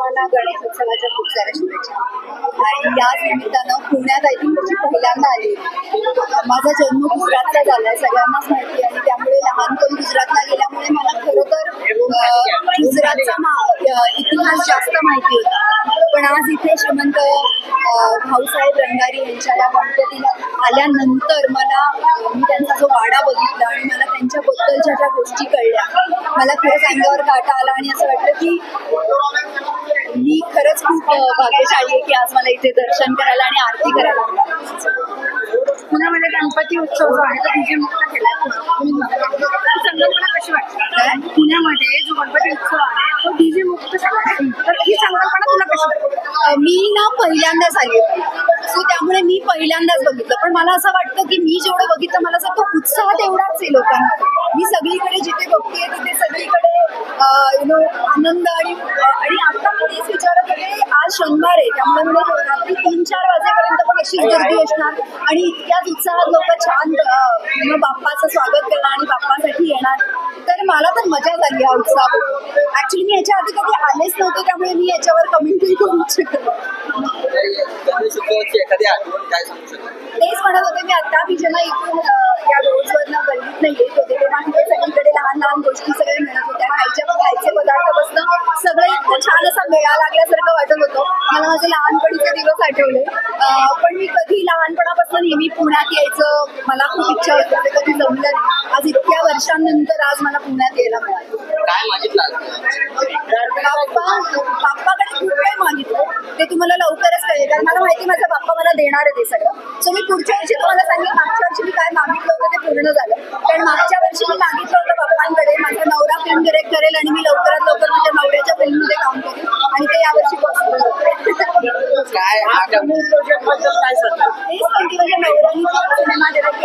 सर्वांना गणेशोत्सवाच्या खूप साऱ्या शुभेच्छा. आणि याच निमित्तानं पुण्यात आय थिंक त्याची पहिल्यांदा आली. माझा जन्म गुजरातचा झालाय सगळ्यांनाच माहिती, आणि त्यामुळे लहानपणी गुजरातला गेल्यामुळे मला खरं तर गुजरातचा इतिहास जास्त माहिती होता. पण आज इथे श्रीमंत भाऊसाहेब रंगारी यांच्या या गणपतीला आल्यानंतर मी त्यांचा जो वाडा बघितला आणि मला त्यांच्याबद्दलच्या ज्या गोष्टी कळल्या, मला खरंच अंगावर काटा आला आणि असं वाटलं की मी खरंच खूप भाग्यशाली आहे की आज मला इथे दर्शन करायला आणि आरती करायला मिळाली. पुण्यामध्ये गणपती उत्सव जो आहे तो डीजे मुक्त केला संकल्पना कशी वाटते? पुण्यामध्ये जो गणपती उत्सव आहे तो डीजे मुक्त झाला, तर ही संकल्पना तुला कशी वाटते? मी पहिल्यांदाच आली होती, सो त्यामुळे मी पहिल्यांदाच बघितलं. पण मला असं वाटतं की मी जेवढं बघितलं मला असं तो उत्साह तेवढाच आहे लोकांना. मी सगळीकडे जिथे बघतेय तिथे सगळीकडे आनंद आणि आता मी तेच विचारत होते, आज शनिवार आहे त्यामुळे म्हणजे रात्री 3-4 वाजेपर्यंत पण अशीच गर्दी असणार आणि इतक्याच उत्साहात लोक छान बाप्पाचं स्वागत करणार आणि बाप्पासाठी येणार. तर मला तर मजा झाली हा उत्साह. ऍक्च्युली मी याच्या आधी कधी आलेच नव्हते त्यामुळे मी याच्यावर कमेंटही करू शकतो. तेच म्हणत होते मी आता मी जेव्हा इथून या रोडवरनं गल्लीत नाही येत होते तेव्हा तिथे सगळीकडे लहान लहान गोष्टी सगळ्या मिळत होत्या. खायचे पदार्थ बसणं सगळं इतकं छान असा मेळा लागल्यासारखं वाटत होतं. मला माझे लहानपणीचे दिवस आठवले. पण मी कधी लहानपणापासून नेहमी पुण्यात यायचं मला खूप इच्छा होती, ते कधी जमलं नाही. आज इतक्या वर्षांनंतर आज मला पुण्यात यायला मिळालं. बाप्पाकडे खूप काही मागितलं, ते तुम्हाला लवकरच कळेल कारण मला माहिती माझा बाप्पा मला देणार आहे ते सगळं. सो मी पुढच्या वर्षी तुम्हाला सांगेन मागच्या वर्षी मी काय मागितलं होतं ते पूर्ण झालं. कारण मागच्या वर्षी मी मागितलं होतं बाप्पांकडे माझा नवरा फिल्म डिरेक्ट करेल आणि मी लवकरात लवकर माझ्या नवऱ्याच्या फिल्ममध्ये काम करेन, आणि ते यावर्षी पॉसिबल होतं. तेच म्हणते माझ्या नवऱ्याने सिनेमा डिरेक्ट